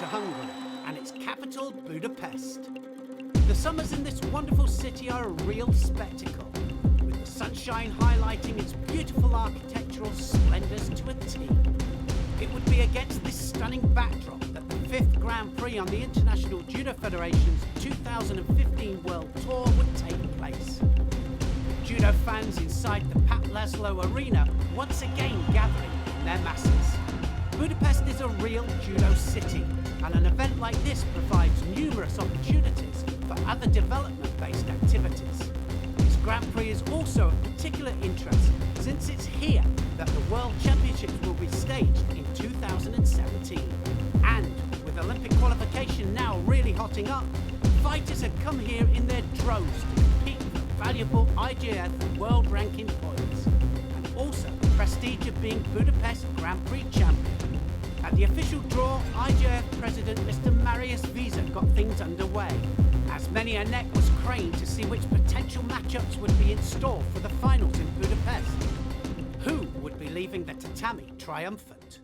to Hungary and its capital, Budapest. The summers in this wonderful city are a real spectacle, with the sunshine highlighting its beautiful architectural splendours to a T. It would be against this stunning backdrop that the 5th Grand Prix on the International Judo Federation's 2015 World Tour would take place. Judo fans inside the Pap Lazlo arena once again gathering in their masses. Budapest is a real judo city, and an event like this provides numerous opportunities for other development-based activities. This Grand Prix is also of particular interest since it's here that the World Championships will be staged in 2017. And with Olympic qualification now really hotting up, fighters have come here in their droves to compete for valuable IJF world ranking points, and also the prestige of being Budapest Grand Prix champion. At the official draw, IJF President Mr. Marius Visa got things underway, as many a neck was craned to see which potential matchups would be in store for the finals in Budapest. Who would be leaving the tatami triumphant?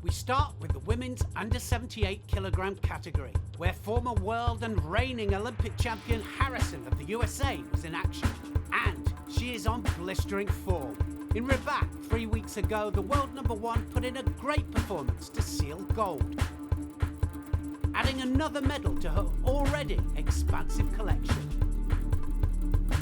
We start with the women's under 78 kilogram category, where former world and reigning Olympic champion Harrison of the USA was in action, and she is on blistering form. In Rabat 3 weeks ago, the world #1 put in a great performance to seal gold, adding another medal to her already expansive collection.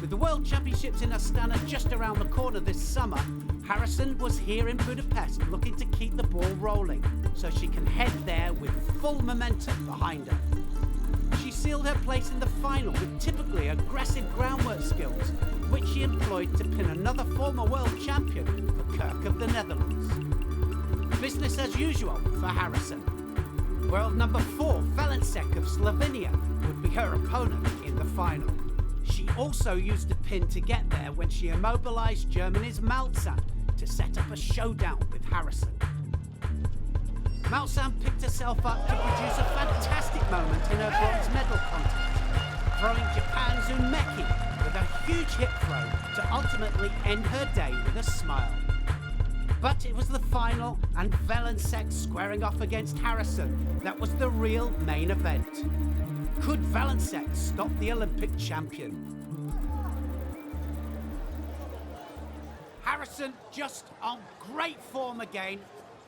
With the World Championships in Astana just around the corner this summer, Harrison was here in Budapest looking to keep the ball rolling so she can head there with full momentum behind her. She sealed her place in the final with typically aggressive groundwork skills, which she employed to pin another former world champion, the Kirk of the Netherlands. Business as usual for Harrison. World #4, Valencek of Slovenia, would be her opponent in the final. She also used a pin to get there when she immobilized Germany's Malzahn to set up a showdown with Harrison. Malzahn picked herself up to produce a fantastic moment in her bronze medal contest, throwing Japan's Umeki with a huge hip throw to ultimately end her day with a smile. But it was the final and Valencek squaring off against Harrison that was the real main event. Could Valencek stop the Olympic champion? Harrison just on great form again,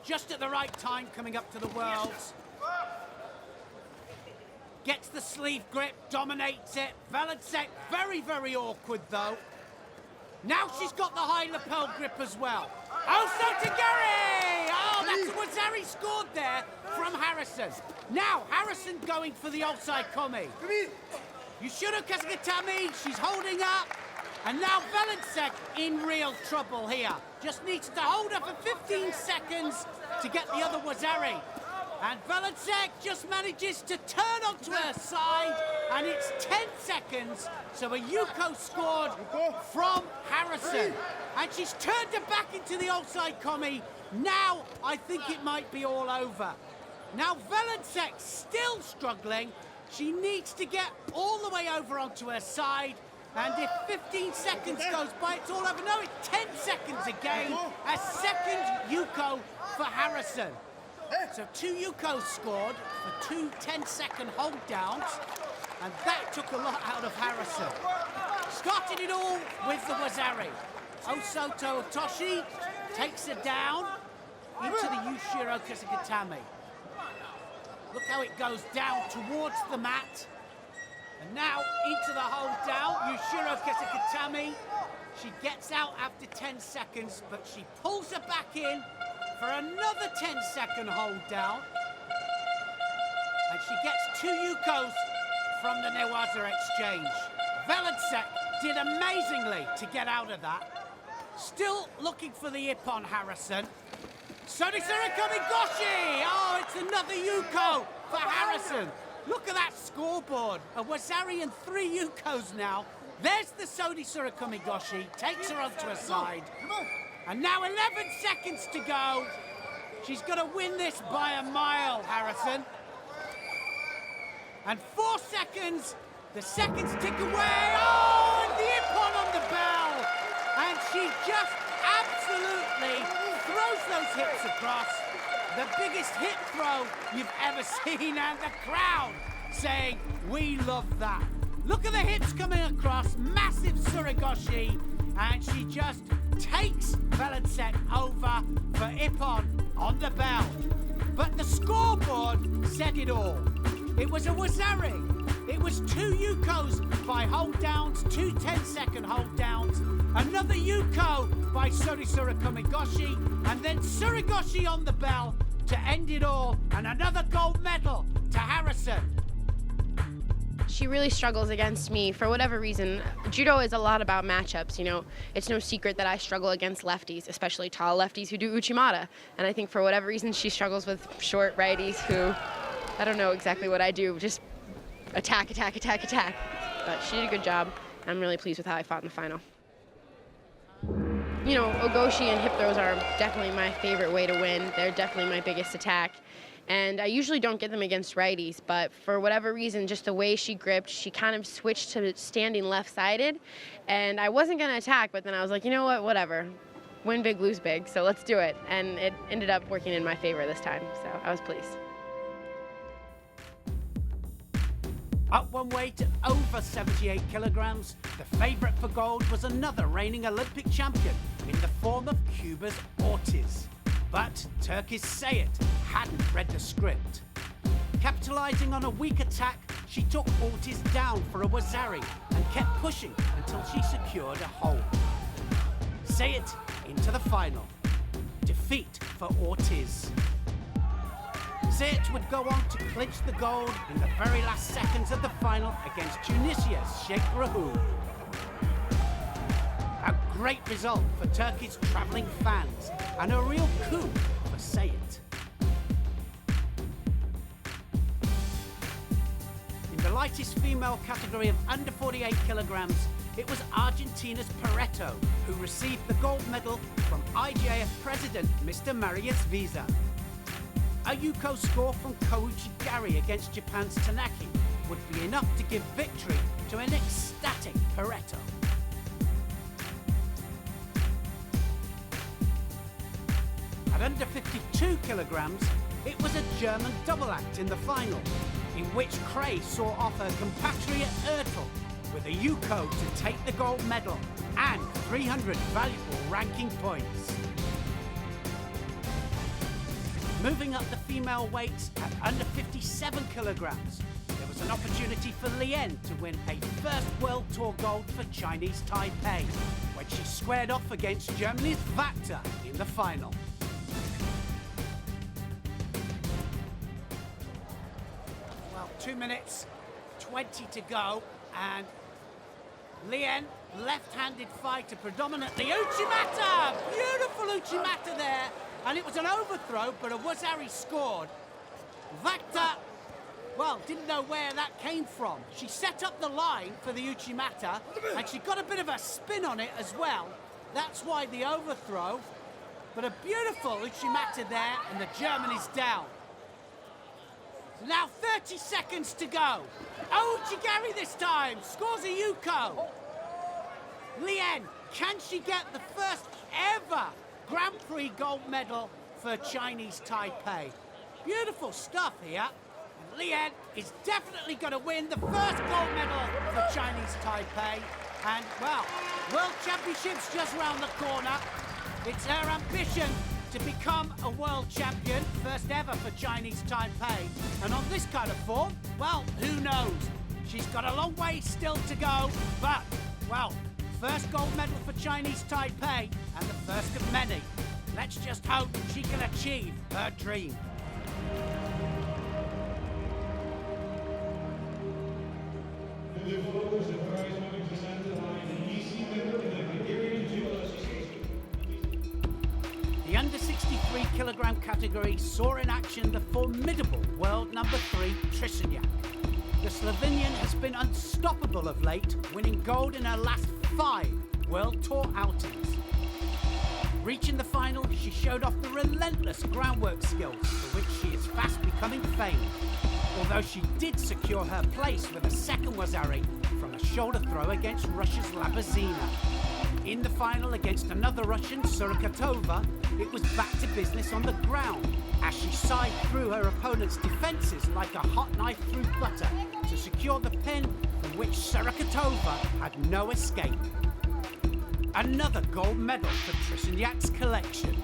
just at the right time coming up to the Worlds. Gets the sleeve grip, dominates it. Valencek very, very awkward though. Now she's got the high lapel grip as well. Oh, Sotogari! Oh, that's what Zari scored there from Harrison. Now, Harrison going for the outside komi. Yushiro Kasagatami, she's holding up. And now Valencek in real trouble here. Just needs to hold her for 15 seconds to get the other Wazari. And Valencek just manages to turn onto her side, and it's 10 seconds, so a Yuko scored from Harrison. And she's turned her back into the outside komi. Now I think it might be all over. Now Valencek still struggling. She needs to get all the way over onto her side. And if 15 seconds goes by, it's all over. No, it's 10 seconds again. A second Yuko for Harrison. So 2 Yukos scored for 2 10-second hold downs, and that took a lot out of Harrison. Started it all with the Wazari. Osoto Otoshi takes her down into the Yushiro Kasagatami. Look how it goes down towards the mat. And now into the hold down, Yushiro Kasagatami. She gets out after 10 seconds, but she pulls her back in for another 10-second hold down. And she gets 2 Yukos from the Newaza exchange. Valencek did amazingly to get out of that. Still looking for the Ippon Harrison. Sodisura Kamigoshi! Oh, it's another Yuko for Harrison. Look at that scoreboard. A Wazari and 3 Yukos now. There's the Sodisura Kamigoshi. Takes her onto her side. And now 11 seconds to go. She's got to win this by a mile, Harrison. And 4 seconds. The seconds tick away. Oh, and the Ippon on the bell. And she just absolutely throws those hips across. the biggest hip throw you've ever seen, and the crowd saying, "We love that." Look at the hips coming across, massive surigoshi, and she just takes Velenset over for Ippon on the bell. But the scoreboard said it all. It was a Wazari. It was 2 Yukos by hold downs, 2 10-second hold downs, another Yuko by Sorisura Komigoshi, and then Surigoshi on the bell to end it all, and another gold medal to Harrison. She really struggles against me for whatever reason. Judo is a lot about matchups, you know. It's no secret that I struggle against lefties, especially tall lefties who do Uchimata. And I think for whatever reason she struggles with short righties who, I don't know exactly what I do, just attack, attack, attack, attack. But she did a good job. I'm really pleased with how I fought in the final. You know, Ogoshi and hip throws are definitely my favorite way to win. They're definitely my biggest attack. And I usually don't get them against righties, but for whatever reason, just the way she gripped, she kind of switched to standing left-sided. And I wasn't going to attack, but then I was like, you know what, whatever. Win big, lose big, so let's do it. And it ended up working in my favor this time, so I was pleased. Up one way to over 78 kilograms, the favourite for gold was another reigning Olympic champion in the form of Cuba's Ortiz. But Turkey's Sayet hadn't read the script. Capitalising on a weak attack, she took Ortiz down for a Wazari and kept pushing until she secured a hold. Sayet into the final. Defeat for Ortiz. Sayet would go on to clinch the gold in the very last seconds of the final against Tunisia's Sheikh Rahul. A great result for Turkey's travelling fans and a real coup for Sayet. In the lightest female category of under 48 kilograms, it was Argentina's Pareto who received the gold medal from IJF President Mr. Marius Visa. A Yuko score from Kouchi Gari against Japan's Tanaki would be enough to give victory to an ecstatic Pareto. At under 52 kilograms, it was a German double act in the final, in which Cray saw off her compatriot Ertl with a Yuko to take the gold medal and 300 valuable ranking points. Moving up the female weights at under 57 kilograms, there was an opportunity for Lien to win a first World Tour gold for Chinese Taipei, when she squared off against Germany's Vactor in the final. Well, 2 minutes, 20 to go, and Lien, left-handed fighter, predominantly Uchimata! Beautiful Uchimata there! And it was an overthrow, but a Wazari scored. Vactor, well, didn't know where that came from. She set up the line for the Uchimata, and she got a bit of a spin on it as well. That's why the overthrow. But a beautiful Uchimata there, and the German is down. Now 30 seconds to go. Oh, Uchigari this time, scores a Yuko. Lien, can she get the first ever Grand Prix gold medal for Chinese Taipei? Beautiful stuff here. And Lien is definitely going to win the first gold medal for Chinese Taipei. And, well, World Championships just round the corner. It's her ambition to become a world champion, first ever for Chinese Taipei. And on this kind of form, well, who knows? She's got a long way still to go, but, well, first gold medal for Chinese Taipei, and the first of many. Let's just hope she can achieve her dream. The under 63 kilogram category saw in action the formidable world number 3 Trisenyak. The Slovenian has been unstoppable of late, winning gold in her last 5 World Tour outings. Reaching the final, she showed off the relentless groundwork skills for which she is fast becoming famed, although she did secure her place with a second Wazari from a shoulder throw against Russia's Labazina. In the final against another Russian, Surikatova, it was back to business on the ground as she side through her opponent's defences like a hot knife through butter to secure the pin from which Surikatova had no escape. Another gold medal for Trisignac's collection.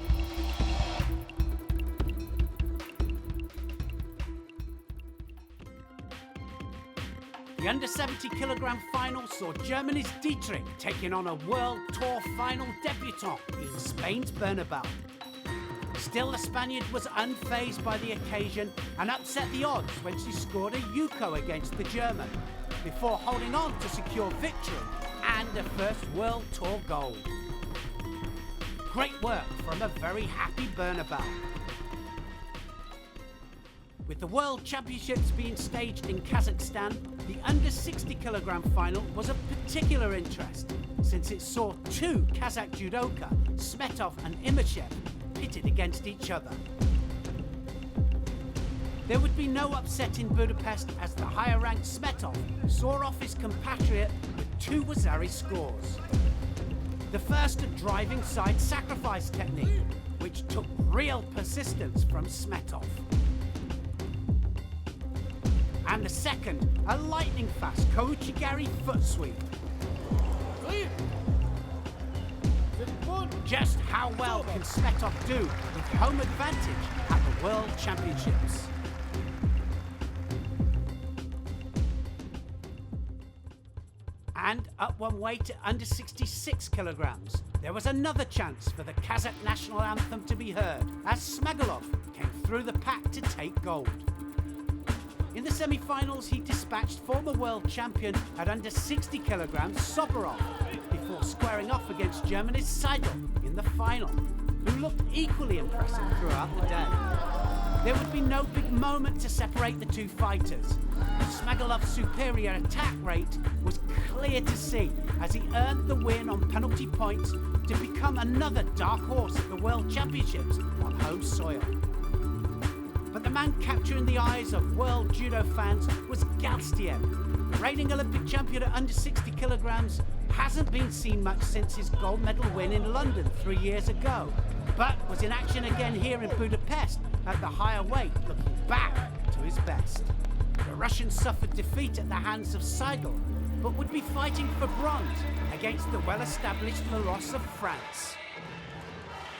The under-70 kilogram final saw Germany's Dietrich taking on a World Tour final debutant in Spain's Bernabeu. Still, the Spaniard was unfazed by the occasion and upset the odds when she scored a Yuko against the German, before holding on to secure victory and a first World Tour gold. Great work from a very happy Bernabeu. With the World Championships being staged in Kazakhstan, the under-60 kilogram final was of particular interest, since it saw two Kazakh judoka, Smetov and Imashev, pitted against each other. There would be no upset in Budapest as the higher-ranked Smetov saw off his compatriot with two Wazari scores. The first a driving side sacrifice technique, which took real persistence from Smetov. And the second, a lightning-fast Kouchigari foot sweep. Just how well can Smetov do with home advantage at the World Championships? And up one weight to under 66 kilograms, there was another chance for the Kazakh national anthem to be heard as Smagolov came through the pack to take gold. In the semi-finals, he dispatched former world champion at under 60 kilograms Soborov before squaring off against Germany's Seidel in the final, who looked equally impressive throughout the day. There would be no big moment to separate the two fighters. Smagolov's superior attack rate was clear to see as he earned the win on penalty points to become another dark horse at the World Championships on home soil. But the man capturing the eyes of world judo fans was Galstien. The reigning Olympic champion at under 60 kilograms hasn't been seen much since his gold medal win in London 3 years ago, but was in action again here in Budapest at the higher weight, looking back to his best. The Russian suffered defeat at the hands of Seidel, but would be fighting for bronze against the well-established Larosse of France.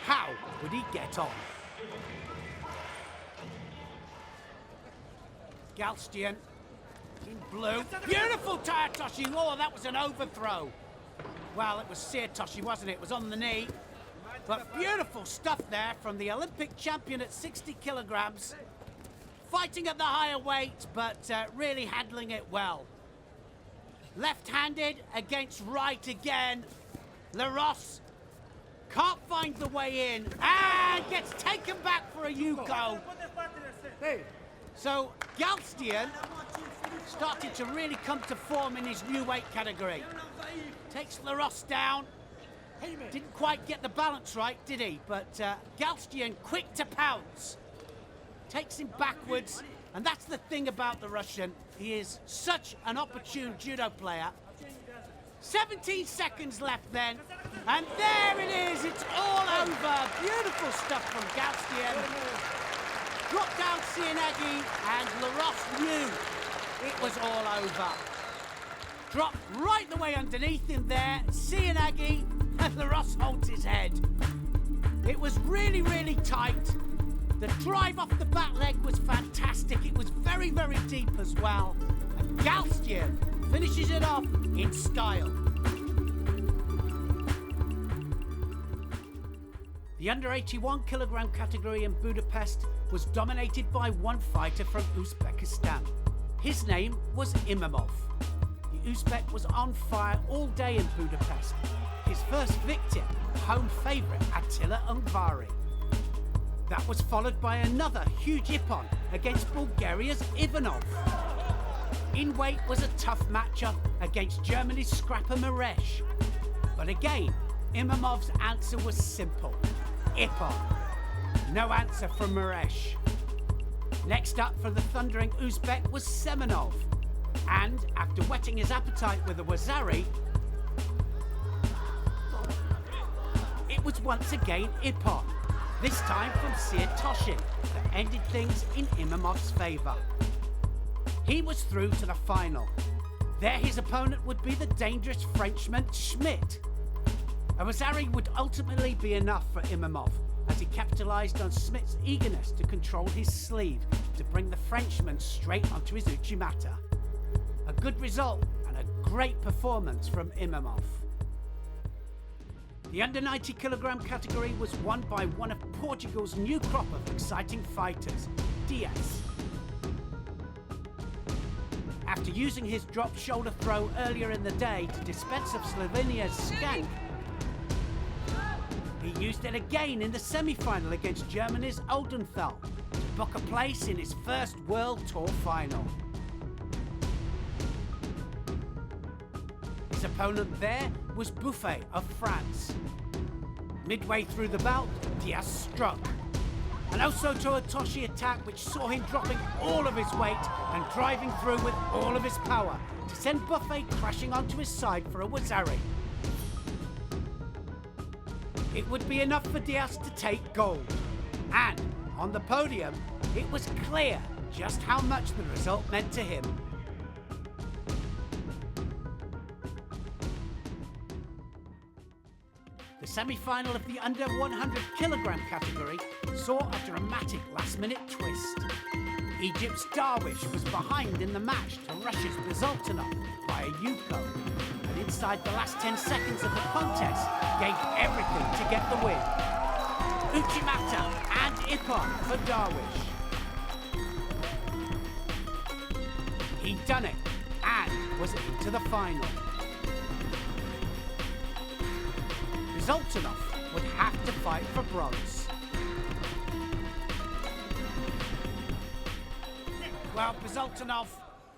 How would he get on? Galstien in blue. Beautiful Tayatoshi. Oh, that was an overthrow. Well, it was Seatoshi, wasn't it? It was on the knee. But beautiful stuff there from the Olympic champion at 60 kilograms. Fighting at the higher weight, but really handling it well. Left-handed against right again. Larosse can't find the way in and gets taken back for a Yuko. So Galstien started to really come to form in his new weight category. Takes Larosse down. Didn't quite get the balance right, did he? But Galstien quick to pounce. Takes him backwards. And that's the thing about the Russian. He is such an opportune judo player. 17 seconds left then. And there it is. It's all over. Beautiful stuff from Galstien. Dropped down Cianagi, and Larosse knew it was all over. Dropped right the way underneath him there, Cianagi, and Larosse holds his head. It was really, really tight. The drive off the back leg was fantastic. It was very, very deep as well. And Galstien finishes it off in style. The under 81 kilogram category in Budapest was dominated by one fighter from Uzbekistan. His name was Imamov. The Uzbek was on fire all day in Budapest. His first victim, home favourite Attila Ungvari. That was followed by another huge ippon against Bulgaria's Ivanov. In weight was a tough matchup against Germany's Scrapper Maresh. But again, Imamov's answer was simple. Ippon. No answer from Maresh. Next up for the thundering Uzbek was Semenov. And after whetting his appetite with a Wazari, it was once again Ippon, this time from Toshin, that ended things in Imamov's favour. He was through to the final. There his opponent would be the dangerous Frenchman Schmidt. A Rosari would ultimately be enough for Imamov, as he capitalised on Schmidt's eagerness to control his sleeve to bring the Frenchman straight onto his Uchimata. A good result and a great performance from Imamov. The under 90 kilogram category was won by one of Portugal's new crop of exciting fighters, Diaz. After using his drop shoulder throw earlier in the day to dispense of Slovenia's Skank, he used it again in the semi-final against Germany's Oldenthal to book a place in his first World Tour final. His opponent there was Buffet of France. Midway through the bout, Diaz struck. An Osoto Otoshi attack which saw him dropping all of his weight and driving through with all of his power to send Buffet crashing onto his side for a Wazari. It would be enough for Diaz to take gold. And on the podium, it was clear just how much the result meant to him. The semi-final of the under 100 kilogram category saw a dramatic last-minute twist. Egypt's Darwish was behind in the match to Russia's Bezaltanov by a Yuko, and inside the last 10 seconds of the contest, gave everything to get the win. Uchimata and Ippon for Darwish. He'd done it and was into the final. Zoltanov would have to fight for bronze. Well, Zoltanov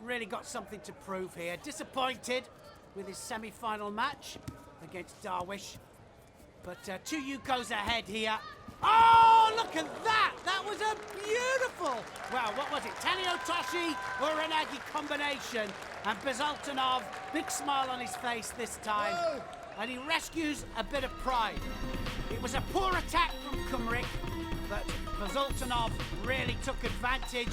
really got something to prove here. Disappointed with his semi-final match against Darwish. But 2 Yukos ahead here. Oh, look at that! That was a beautiful, well, what was it? Taniotoshi or Renagi combination. And Bezaltanov, big smile on his face this time. Whoa. And he rescues a bit of pride. It was a poor attack from Kumrik, but Bezaltanov really took advantage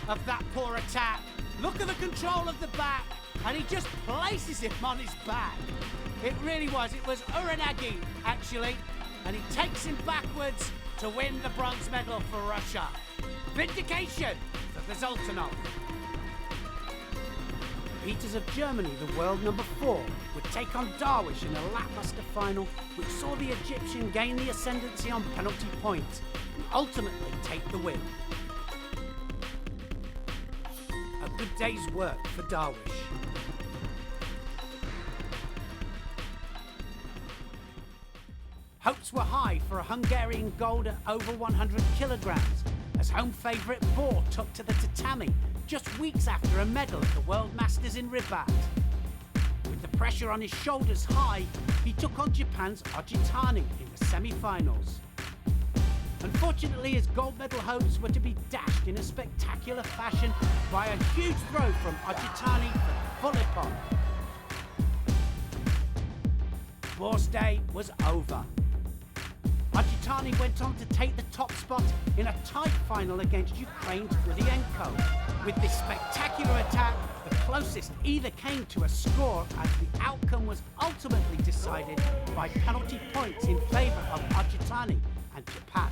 of that poor attack. Look at the control of the back, and he just places him on his back. It really was. It was Uranagi, actually, and he takes him backwards to win the bronze medal for Russia. Vindication for Bezaltanov. Peters of Germany, the world number 4, would take on Darwish in a lackluster final which saw the Egyptian gain the ascendancy on penalty points and ultimately take the win. A good day's work for Darwish. Hopes were high for a Hungarian gold at over 100 kilograms as home favourite Bohr took to the tatami just weeks after a medal at the World Masters in Rabat. With the pressure on his shoulders high, he took on Japan's Ojitani in the semi-finals. Unfortunately, his gold medal hopes were to be dashed in a spectacular fashion by a huge throw from Ojitani for the full Ippon. Bohr's day was over. Ojitani went on to take the top spot in a tight final against Ukraine's Rudienko. With this spectacular attack, the closest either came to a score as the outcome was ultimately decided by penalty points in favour of Ojitani and Japan.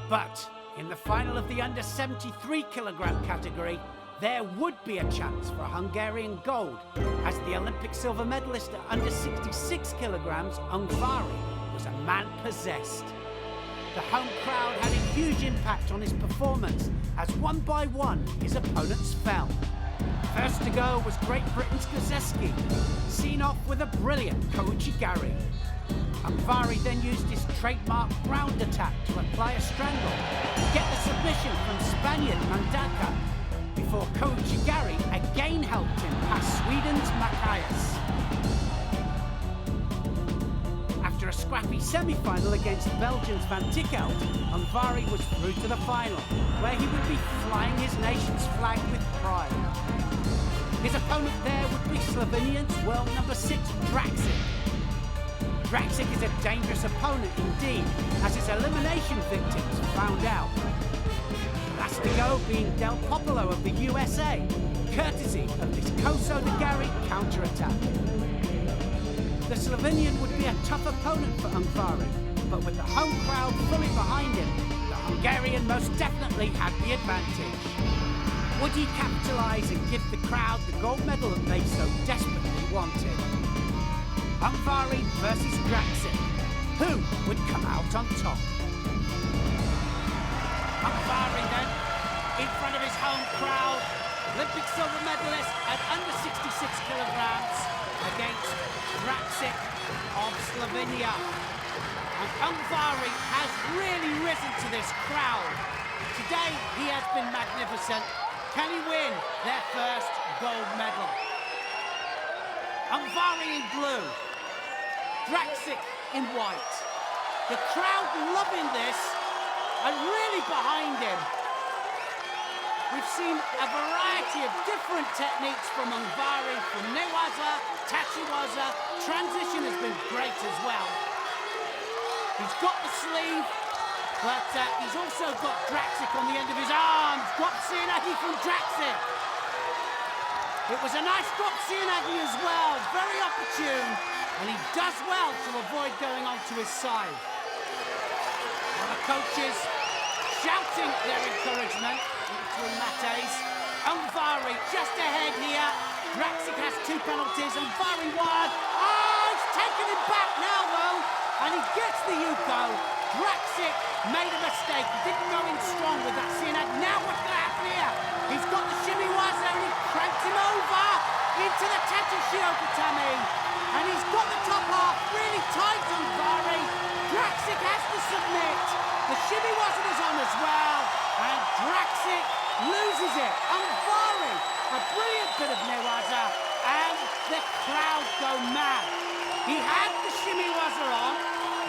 But in the final of the under 73 kilogram category, there would be a chance for a Hungarian gold, as the Olympic silver medalist at under 66 kilograms, Ungvari, was a man possessed. The home crowd had a huge impact on his performance, as one by one his opponents fell. First to go was Great Britain's Kozeski, seen off with a brilliant Kouchigari. Ungvari then used his trademark ground attack to apply a strangle to get the submission from Spaniard Mandaka, before Kouchigari again helped him past Sweden's Matthias. After a scrappy semi-final against Belgium's Van Tickelt, Ungvari was through to the final, where he would be flying his nation's flag with pride. His opponent there would be Slovenian's world number 6 Draxin. Draxic is a dangerous opponent indeed, as his elimination victims found out. Lastigo being Del Popolo of the USA, courtesy of this Koso de Gary counter-attack. The Slovenian would be a tough opponent for Ungvari, but with the home crowd fully behind him, the Hungarian most definitely had the advantage. Would he capitalise and give the crowd the gold medal that they so desperately wanted? Ungvari versus Draxic. Who would come out on top? Ungvari then, in front of his home crowd, Olympic silver medalist at under 66 kilograms against Draxic of Slovenia. And Ungvari has really risen to this crowd. Today he has been magnificent. Can he win their first gold medal? Ungvari in blue, Draxic in white. The crowd loving this and really behind him. We've seen a variety of different techniques from Ungvari, from newaza, tachiwaza. Transition has been great as well. He's got the sleeve, but he's also got Draxic on the end of his arms. Drop Sianagi from Draxic. It was a nice drop Sianagi as well, very opportune, and he does well to avoid going onto his side. Well, the coaches shouting their encouragement between mates. Ungvari just ahead here. Draxic has 2 penalties, Ungvari 1. Oh, he's taken him back now though, and he gets the Yuko. Draxic made a mistake. He didn't go in strong with that Sianag. Now what's going to happen here? He's got the shimiwaza and he cranks him over into the Tachi Shiokatami. And he's got the top half really tight on Ungvari. Draxic has to submit. The shimiwaza is on as well. And Draxic loses it. Ungvari, a brilliant bit of newaza. And the crowd go mad. He had the shimiwaza on.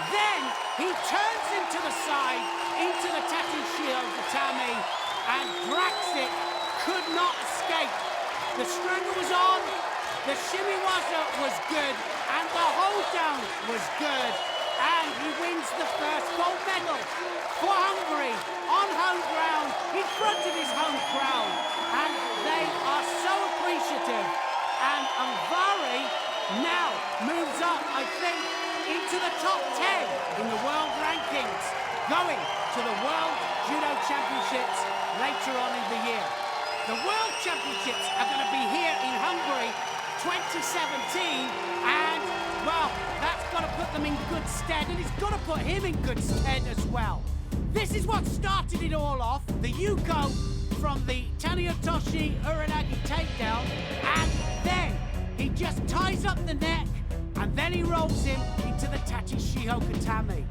Then he turns him to the side, into the Tatishio Gatami, and Draxic could not escape. The stringer was on, the shimiwaza was good, and the hold down was good. And he wins the first gold medal for Hungary on home ground, in front of his home crowd. And they are so appreciative. And Ungvari now moves up, I think, into the top 10 in the world rankings, going to the World Judo Championships later on in the year. The World Championships are going to be here in Hungary 2017, and, well, that's got to put them in good stead, and it's got to put him in good stead as well. This is what started it all off, the Yuko from the Taniotoshi Uranagi takedown, and then he just ties up the neck, and then he rolls him into the Tachi Shiho Katami.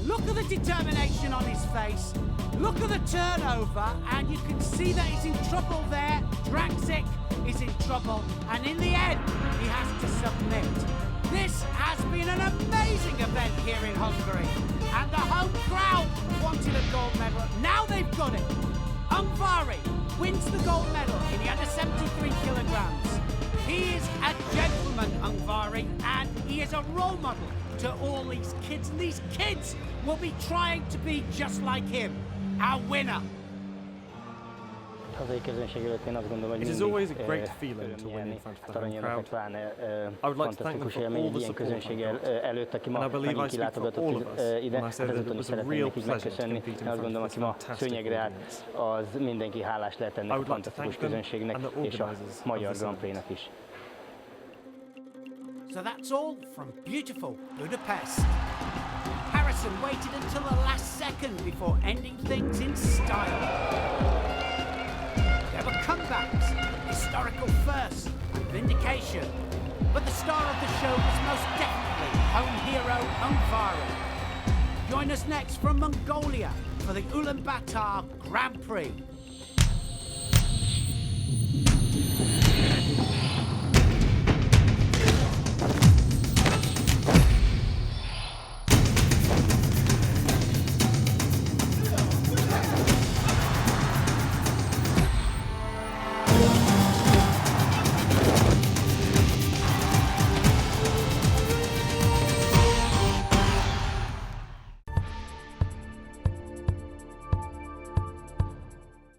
Look at the determination on his face. Look at the turnover, and you can see that he's in trouble there. Draxic is in trouble, and in the end, he has to submit. This has been an amazing event here in Hungary, and the home crowd wanted a gold medal. Now they've got it. Ungvari wins the gold medal in the under 73 kilograms. He is a gentleman, Ungvari, and he is a role model to all these kids. And these kids will be trying to be just like him, our winner. It is always a great feeling to win in front of the home crowd. I would like to thank them for all the support I've got. And I believe I speak for all of us when I say that it was a real pleasure to compete in front of this fantastic audience. I would like to thank them and the organisers of this event. So that's all from beautiful Budapest. Harrison waited until the last second before ending things in style. There were comebacks, historical firsts, and vindication. But the star of the show was most definitely home hero Ungvari. Join us next from Mongolia for the Ulaanbaatar Grand Prix.